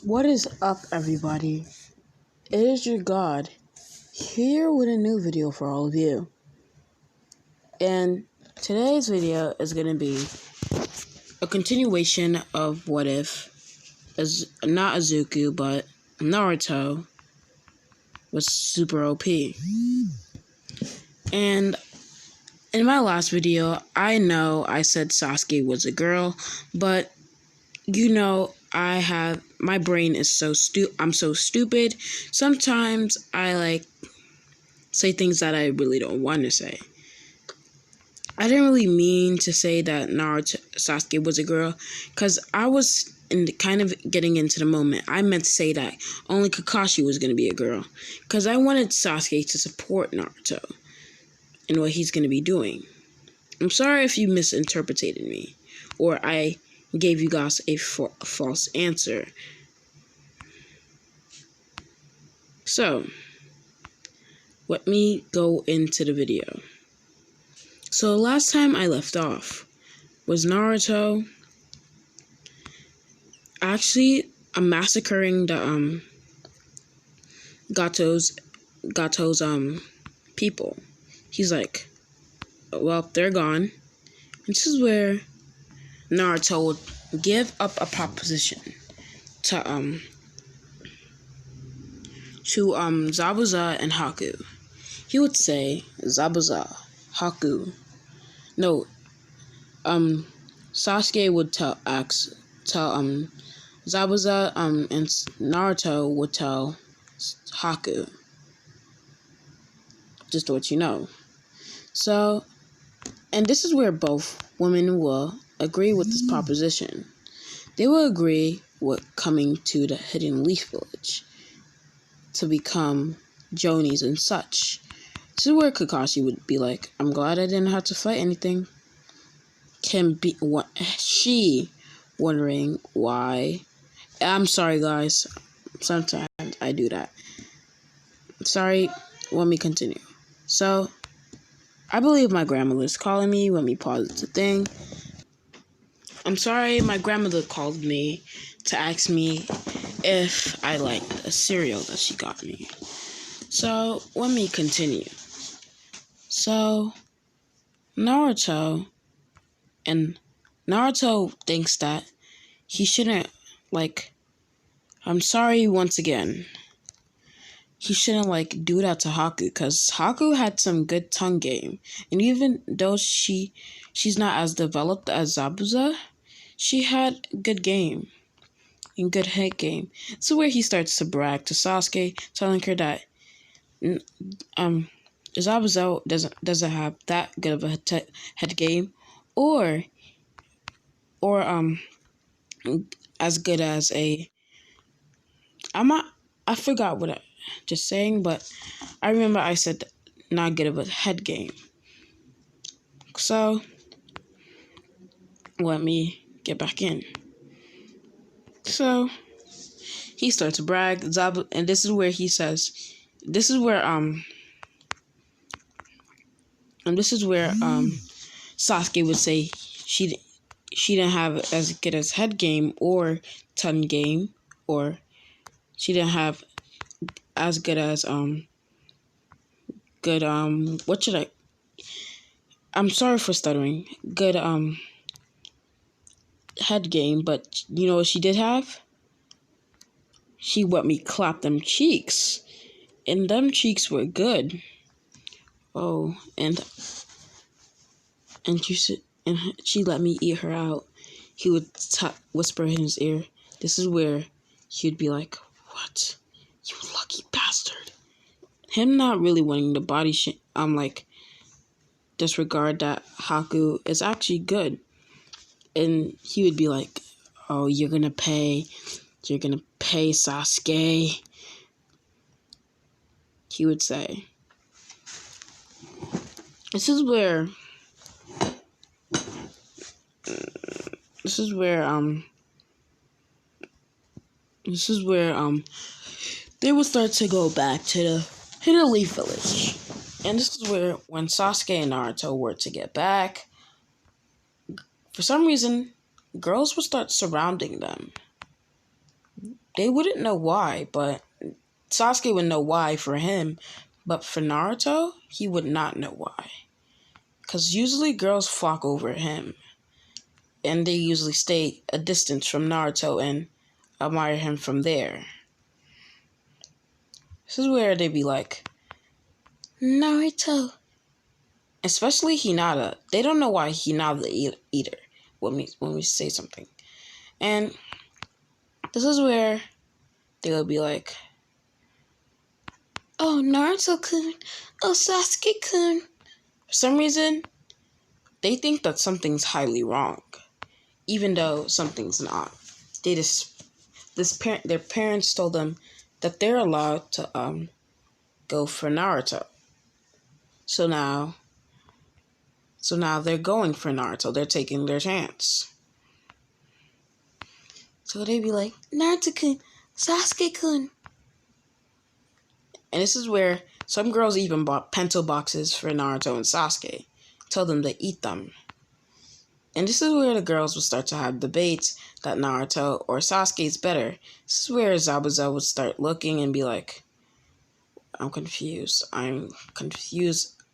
What is up, everybody? It is your God here with a new video for all of you. And today's video is going to be a continuation of What If, as not Izuku, but Naruto was super OP. And in my last video, I know I said Sasuke was a girl, but my brain is I'm so stupid. Sometimes I say things that I really don't want to say. I didn't really mean to say that Sasuke was a girl, because I was kind of getting into the moment. I meant to say that only Kakashi was going to be a girl, because I wanted Sasuke to support Naruto in what he's going to be doing. I'm sorry if you misinterpreted me, or I gave you guys a false answer. So, let me go into the video. So last time I left off was Naruto actually massacring the Gato's people. He's like, well, they're gone. And this is where Naruto would give up a proposition to Zabuza and Haku. He would say, Zabuza, Haku. No, Sasuke would tell Zabuza and Naruto would tell Haku. Just to let you know. So, and this is where both women will agree with this proposition. They will agree with coming to the Hidden Leaf Village to become Jonies and such. This is where Kakashi would be like, I'm glad I didn't have to fight anything. She wondering why. I'm sorry, guys. Sometimes I do that. Sorry, let me continue. So, I believe my grandmother's calling me. Let me pause the thing. I'm sorry, my grandmother called me to ask me if I liked a cereal that she got me. So, let me continue. So, Naruto thinks that he shouldn't, I'm sorry once again. He shouldn't, do that to Haku, because Haku had some good tongue game. And even though she's not as developed as Zabuza, she had good game and good head game. This is where he starts to brag to Sasuke, telling her that Zabuza doesn't have that good of a head game, or as good as I forgot what I just saying, but I remember I said not good of a head game. So let me get back in. So he starts to brag, and this is where he says, this is where Sasuke would say she didn't have as good as head game or tongue game, or she didn't have as good as I'm sorry for stuttering. Good head game, but you know what she did have? She let me clap them cheeks, and them cheeks were good. Oh, and she let me eat her out. He would whisper in his ear. This is where he'd be like, "What? You lucky bastard." Him not really wanting the body disregard that Haku is actually good. And he would be like, oh, you're gonna pay Sasuke. He would say. This is where they would start to go back to the Hidden Leaf Village. And this is where, when Sasuke and Naruto were to get back, for some reason, girls would start surrounding them. they wouldn't know why, but Sasuke would know why for him, but for Naruto, he would not know why. Because usually girls flock over him, and they usually stay a distance from Naruto and admire him from there. This is where they be like, Naruto. Especially Hinata. They don't know why Hinata either when we say something. And this is where they will be like, oh, Naruto-kun. Oh, Sasuke-kun. For some reason, they think that something's highly wrong, even though something's not. Their parents told them that they're allowed to go for Naruto. So now they're going for Naruto. They're taking their chance. So they be like, Naruto-kun, Sasuke-kun. And this is where some girls even bought pencil boxes for Naruto and Sasuke. Told them to eat them. And this is where the girls would start to have debates that Naruto or Sasuke is better. This is where Zabuza would start looking and be like, I'm confused. I'm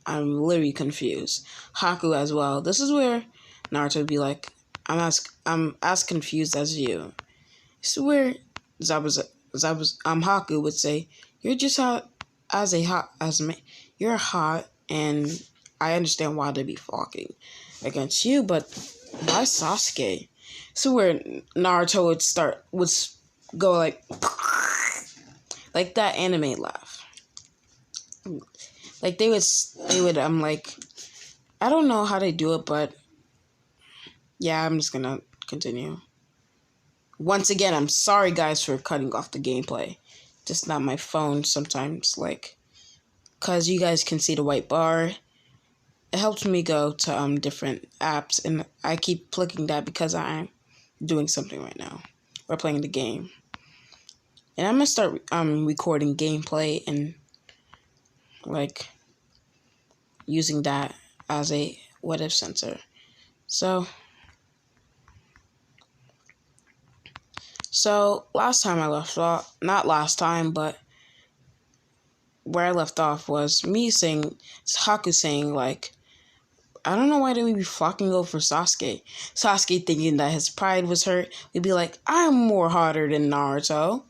literally confused. Haku as well. This is where Naruto would be like, I'm as confused as you. This is where Haku would say, you're just hot as me. You're hot, and I understand why they'd be flocking against you, but why Sasuke? So where Naruto would go like that anime laugh. Like they would like, I don't know how they do it, but yeah, I'm just gonna continue. Once again, I'm sorry guys for cutting off the gameplay. Just not my phone sometimes, like, cause you guys can see the white bar. It helps me go to different apps, and I keep clicking that because I'm doing something right now. We're playing the game. And I'm gonna start recording gameplay and like using that as a what if sensor. So last time I left off, not last time, but where I left off was me saying, Haku saying like, I don't know why they would be flocking over Sasuke. Sasuke thinking that his pride was hurt. We'd be like, I'm more hotter than Naruto.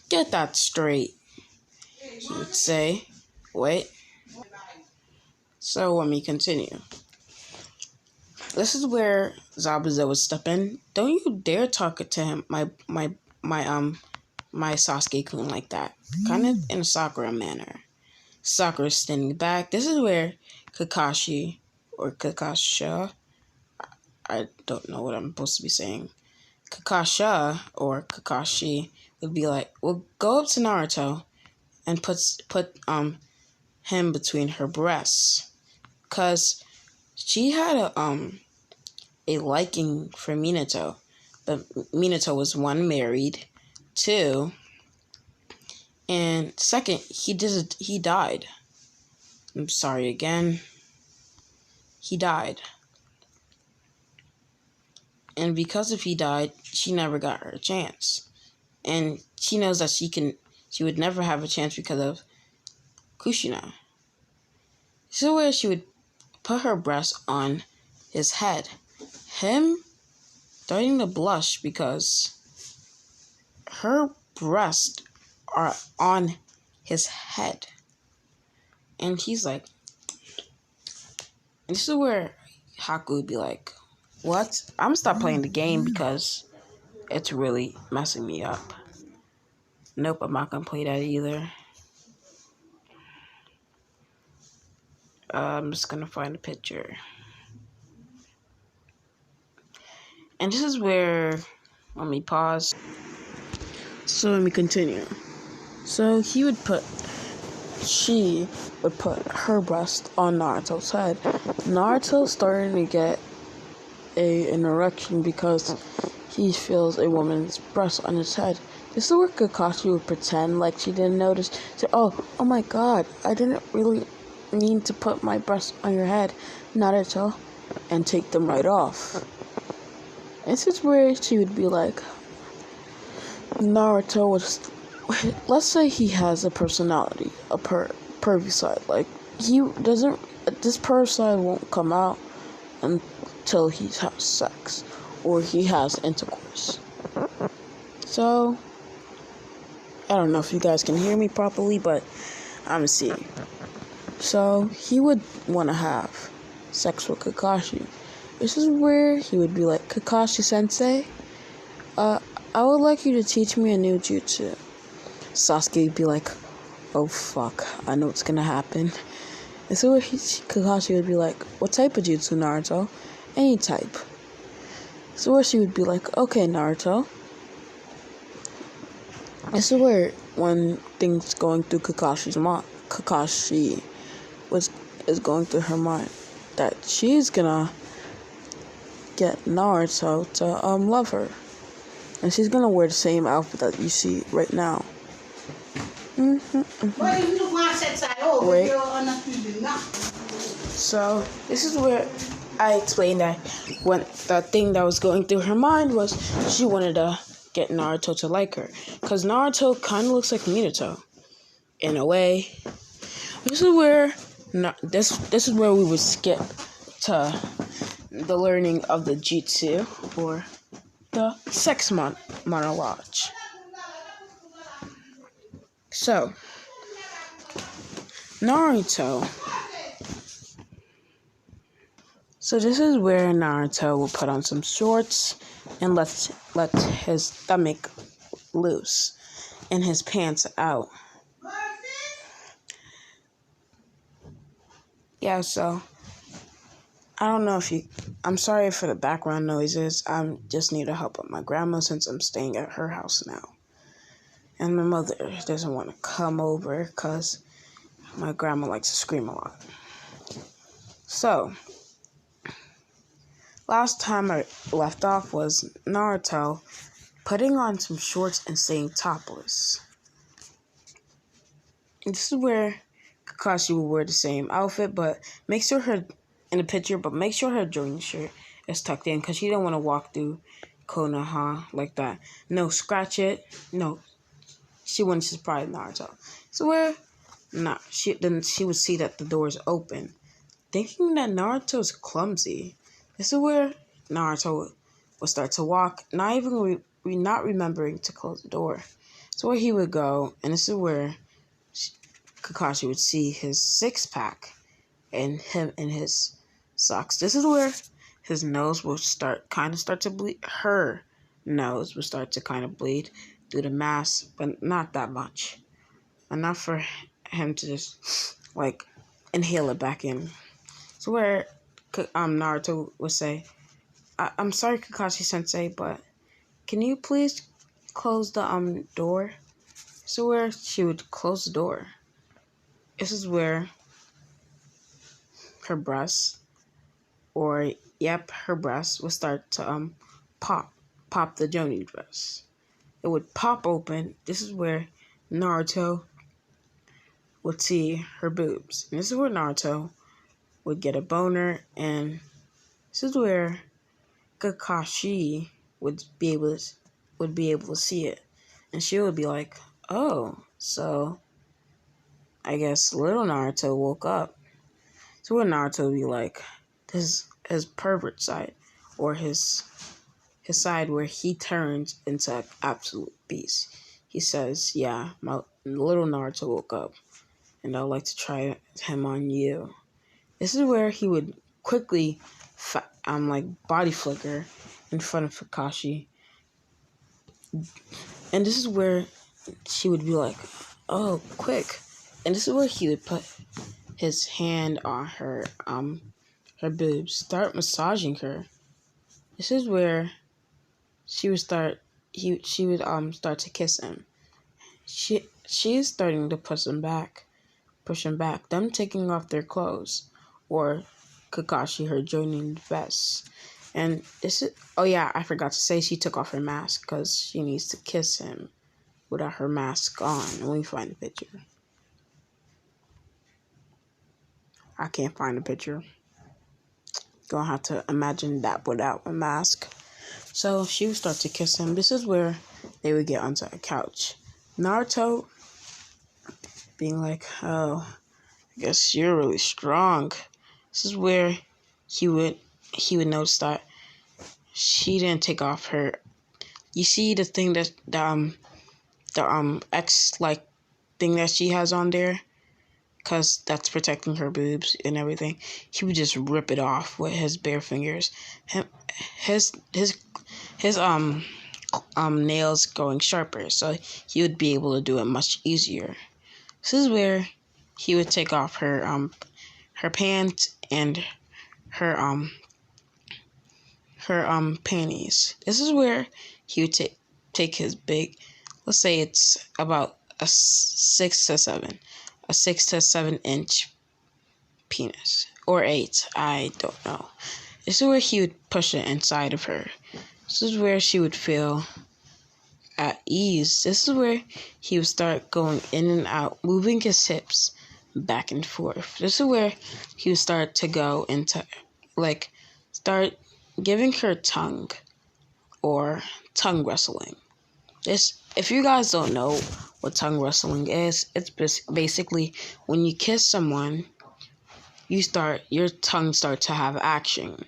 Get that straight. He would say, wait. So let me continue. This is where Zabuza would step in. Don't you dare talk to him, my Sasuke-kun like that. Kind of in a Sakura manner. Sakura is standing back. This is where Kakashi or Kakasha, I don't know what I'm supposed to be saying. Kakasha or Kakashi would be like, we'll go up to Naruto and put him between her breasts, cause she had a liking for Minato, but Minato was one, married, two, and second, he died. I'm sorry again. He died. And because if he died, she never got her chance. And she knows that she would never have a chance because of Kushina. So where she would put her breast on his head. Him starting to blush because her breasts are on his head. And he's like, and this is where Haku would be like, what? I'm gonna stop playing the game because it's really messing me up. Nope, I'm not gonna play that either. I'm just gonna find a picture. And this is where, let me pause. So let me continue. So she would put her breast on Naruto's head. Naruto started to get an erection because he feels a woman's breast on his head. This is where Kakashi would pretend like she didn't notice. Say, oh my god, I didn't really mean to put my breast on your head, Naruto, and take them right off. This is where she would be like, Naruto was, let's say he has a personality, a pervy side. Like, he doesn't, this perv side won't come out until he has sex or he has intercourse. So, I don't know if you guys can hear me properly, but I'm seeing. So, he would want to have sex with Kakashi. This is where he would be like, Kakashi sensei, I would like you to teach me a new jutsu. Sasuke would be like, oh fuck, I know what's gonna happen. And so Kakashi would be like, what type of jutsu, Naruto? Any type. So where she would be like, okay, Naruto. This is where when things going through Kakashi's mind, Kakashi is going through her mind that she's gonna get Naruto to love her, and she's gonna wear the same outfit that you see right now. Wait. So this is where I explained that when the thing that was going through her mind was she wanted to get Naruto to like her, because Naruto kind of looks like Minato in a way. This is where this is where we would skip to the learning of the jutsu or the sex monologue. So Naruto. So this is where Naruto will put on some shorts and let his stomach loose and his pants out. Yeah, so I don't know if I'm sorry for the background noises. I just need to help out my grandma since I'm staying at her house now. And my mother doesn't want to come over because my grandma likes to scream a lot. So, last time I left off was Naruto putting on some shorts and staying topless. And this is where Kakashi will wear the same outfit, but make sure her joining shirt is tucked in because she don't want to walk through Konoha like that. No, scratch it. No, she wouldn't surprise Naruto. So where, she would see that the door is open, thinking that Naruto's clumsy. This is where Naruto would start to walk, not even not remembering to close the door. So where he would go, and this is where Kakashi would see his six-pack and him in his socks. This is where his nose will start to bleed. Her nose will start to kind of bleed through the mask, but not that much. Enough for him to just, like, inhale it back in. So where Naruto would say, I'm sorry, Kakashi-sensei, but can you please close the door? So where she would close the door. This is where her breasts, her breasts would start to pop the Jonin dress. It would pop open. This is where Naruto would see her boobs. And this is where Naruto would get a boner, and this is where Kakashi would be able to see it. And she would be like, oh, so I guess little Naruto woke up. So where Naruto would be like, this is his pervert side, or his side where he turns into an absolute beast. He says, yeah, my little Naruto woke up, and I'd like to try him on you. This is where he would quickly, body flicker in front of Kakashi. And this is where she would be like, oh, quick. And this is where he would put his hand on her boobs, start massaging her. This is where she would start to kiss him. She is starting to push him back, them taking off their clothes, or Kakashi her joining the vest. And this is, oh yeah, I forgot to say she took off her mask because she needs to kiss him without her mask on. Let me find the picture. I can't find the picture. Gonna have to imagine that without a mask. So she would start to kiss him. This is where they would get onto a couch. Naruto being like, oh, I guess you're really strong. This is where he would notice that she didn't take off her. You see the thing that the X like thing that she has on there, cause that's protecting her boobs and everything. He would just rip it off with his bare fingers. His nails going sharper, so he would be able to do it much easier. This is where he would take off her pants and her panties. This is where he would take his big, let's say it's about a 6 to 7 inch penis, or 8, I don't know. This is where he would push it inside of her. This is where she would feel at ease. This is where he would start going in and out, moving his hips back and forth. This is where he would start to go into, like, start giving her tongue, or tongue wrestling. If you guys don't know what tongue wrestling is, it's basically when you kiss someone, your tongue starts to have action,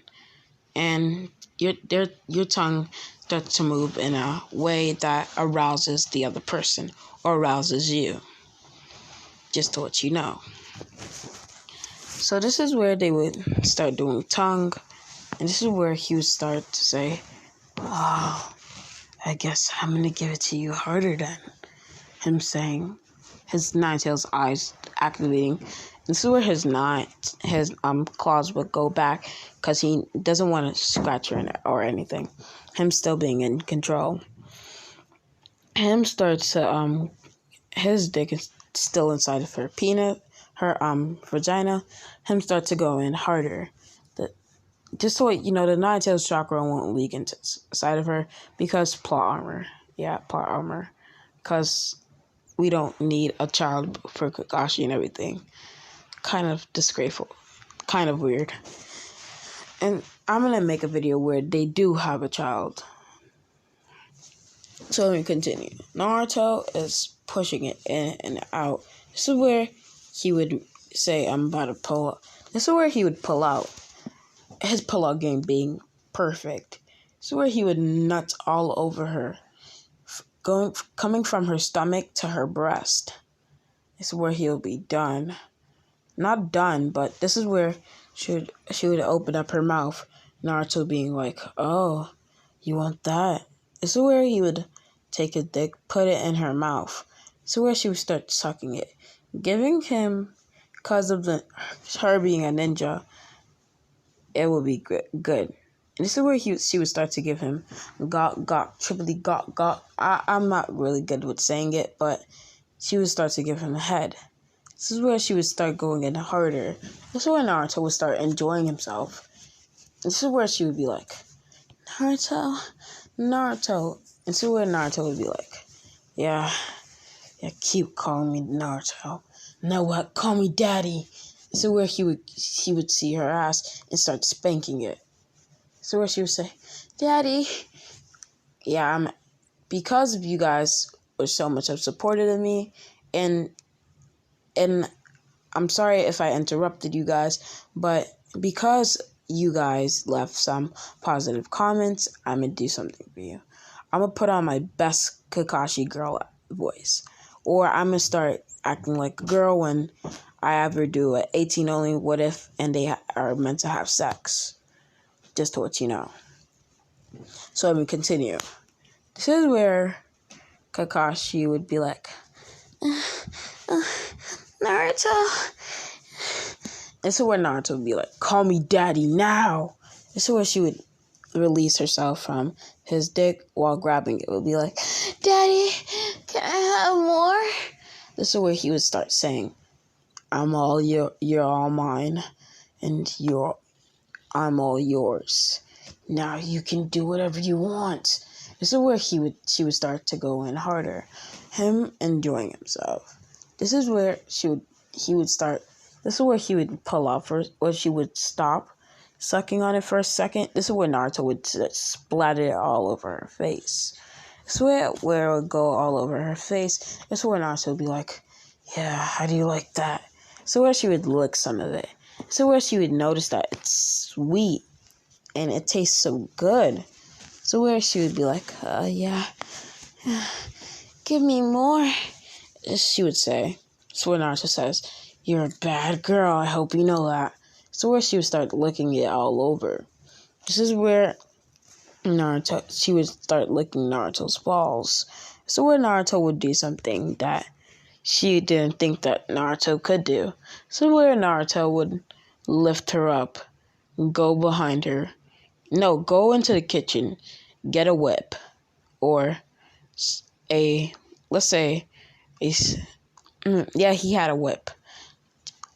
and your tongue starts to move in a way that arouses the other person or arouses you. Just to let you know. So this is where they would start doing tongue, and this is where he would start to say, "Oh, I guess I'm gonna give it to you harder then." Him saying, his Ninetales eyes activating. This is where his claws would go back, because he doesn't want to scratch her or anything. Him still being in control. Him starts to his dick is still inside of her vagina. Him starts to go in harder. Just so you know, the Ninetales chakra won't leak inside of her because plot armor. Yeah, plot armor. Because we don't need a child for Kakashi and everything. Kind of disgraceful. Kind of weird. And I'm going to make a video where they do have a child. So let me continue. Naruto is pushing it in and out. This is where he would say, I'm about to pull up. This is where he would pull out. His pull-out game being perfect. This is where he would nut all over her. Coming from her stomach to her breast. This is where he'll be done. Not done, but this is where she would open up her mouth. Naruto being like, oh, you want that? This is where he would take his dick, put it in her mouth. This is where she would start sucking it. Giving him, because of her being a ninja, it would be good. And this is where she would start to give him triply got. I'm not really good with saying it, but she would start to give him a head. This is where she would start going in harder. This is where Naruto would start enjoying himself. This is where she would be like, Naruto. And this is where Naruto would be like, yeah, keep calling me Naruto. Now what? Call me Daddy. This is where he would see her ass and start spanking it. So where she would say, Daddy. Yeah, because of you guys were so much have supported in me, and I'm sorry if I interrupted you guys, but because you guys left some positive comments, I'm gonna do something for you. I'm gonna put on my best Kakashi girl voice, or I'm gonna start acting like a girl when I ever do an 18 only what if and they are meant to have sex. Just to let you know. So let me continue. This is where Kakashi would be like, Naruto. This is where Naruto would be like, call me Daddy now. This is where she would release herself from his dick while grabbing it. Would be like, Daddy, can I have more? This is where he would start saying, I'm all you're all mine, and I'm all yours. Now you can do whatever you want. This is where she would start to go in harder. Him enjoying himself. This is where he would start. This is where he would pull off, or she would stop. sucking on it for a second. This is where Naruto would just splatter it all over her face. This is where it would go all over her face. This is where Naruto would be like, yeah, how do you like that? So where she would lick some of it. So where she would notice that it's sweet and it tastes so good. So where she would be like, yeah, give me more. She would say. So where Naruto says, you're a bad girl, I hope you know that. So where she would start licking it all over. This is where she would start licking Naruto's balls. So where Naruto would do something that she didn't think that Naruto could do. So where Naruto would lift her up, go behind her. No, go into the kitchen, get a whip, or let's say, he had a whip,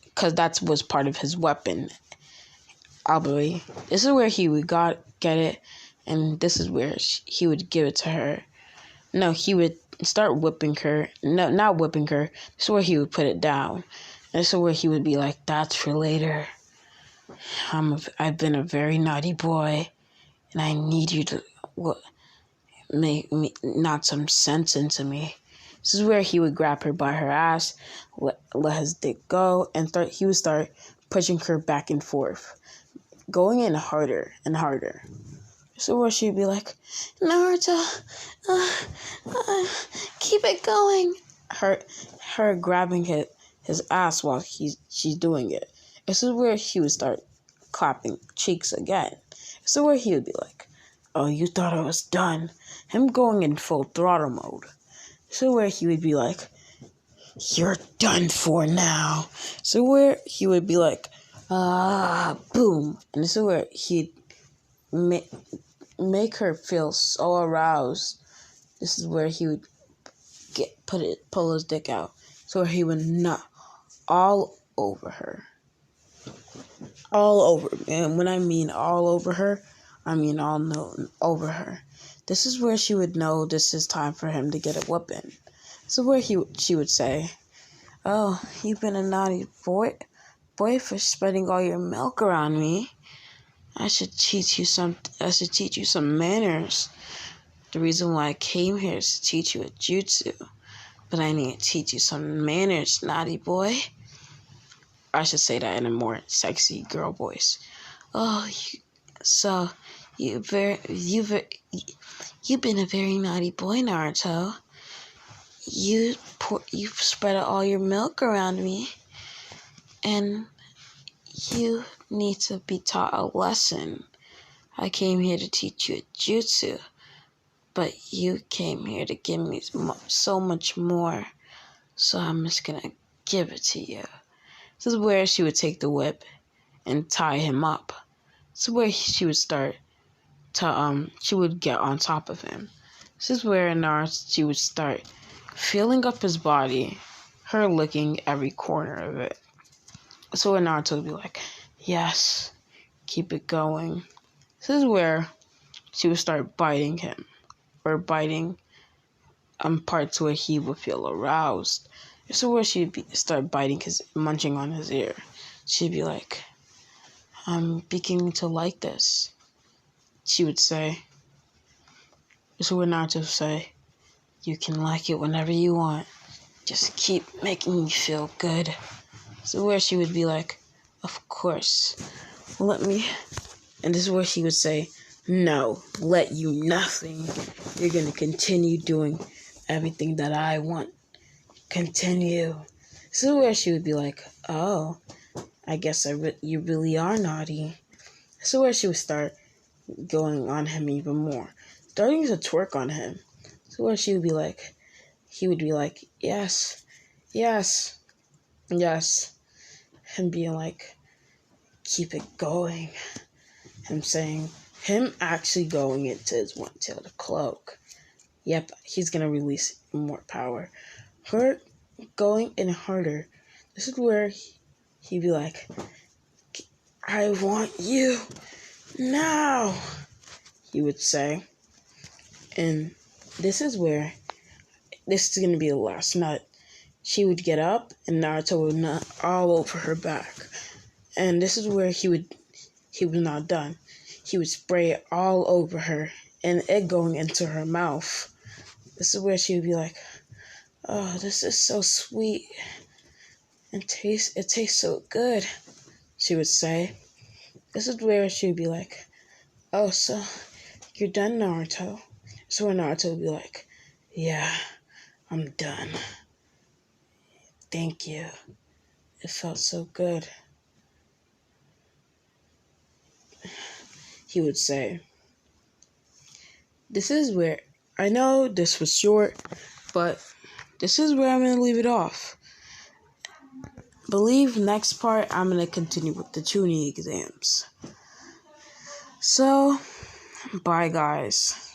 because that was part of his weapon. Obviously, this is where he would get it, and this is where he would give it to her. No, he would start whipping her. No, not whipping her. This is where he would put it down. This is where he would be like, that's for later. I've been a very naughty boy, and I need you to make me knock some sense into me. This is where he would grab her by her ass, let his dick go, and he would start pushing her back and forth, going in harder and harder. So where she'd be like, Naruto, keep it going. Her grabbing his ass while she's doing it. This is where he would start clapping cheeks again. So where he would be like, oh, you thought I was done. Him going in full throttle mode. So where he would be like, you're done for now. So where he would be like, boom. And this is where he'd make her feel so aroused. This is where he would pull his dick out. So where he would nut all over her. All over. And when I mean all over her, I mean all over her. This is where she would know this is time for him to get a whooping. So where she would say, oh, you've been a naughty boy for spreading all your milk around me. I should teach you some manners. The reason why I came here is to teach you a jutsu. But I need to teach you some manners, naughty boy. I should say that in a more sexy girl voice. Oh, you've been a very naughty boy, Naruto. You've spread all your milk around me, and you need to be taught a lesson. I came here to teach you a jutsu, but you came here to give me so much more, so I'm just gonna give it to you. This is where she would take the whip and tie him up. This is where she would start to she would get on top of him. This is where she would start feeling up his body, her licking every corner of it. So when Naruto would be like, yes, keep it going. This is where she would start biting him, or biting parts where he would feel aroused. This is where she'd start biting munching on his ear. She'd be like, I'm beginning to like this, she would say. This is where Naruto would say, you can like it whenever you want. Just keep making me feel good. So where she would be like, of course, let me. And this is where she would say, no, let you nothing. You're going to continue doing everything that I want. Continue. This is where she would be like, oh, I guess you really are naughty. This is where she would start going on him even more, starting to twerk on him. So where he would be like, yes, yes, yes. Him being like, keep it going. Him actually going into his one-tailed cloak. Yep, he's going to release more power. Her going in harder. This is where he'd be like, I want you now, he would say. And this is going to be the last nut. She would get up and Naruto would nut all over her back. And this is where he he was not done. He would spray it all over her and it going into her mouth. This is where she would be like, "Oh, this is so sweet. It tastes so good," she would say. This is where she would be like, "Oh, so you're done, Naruto?" So Naruto would be like, "Yeah, I'm done. Thank you. It felt so good," he would say. This is where, I know this was short, but this is where I'm going to leave it off. Believe next part I'm going to continue with the tuning exams. So, bye guys.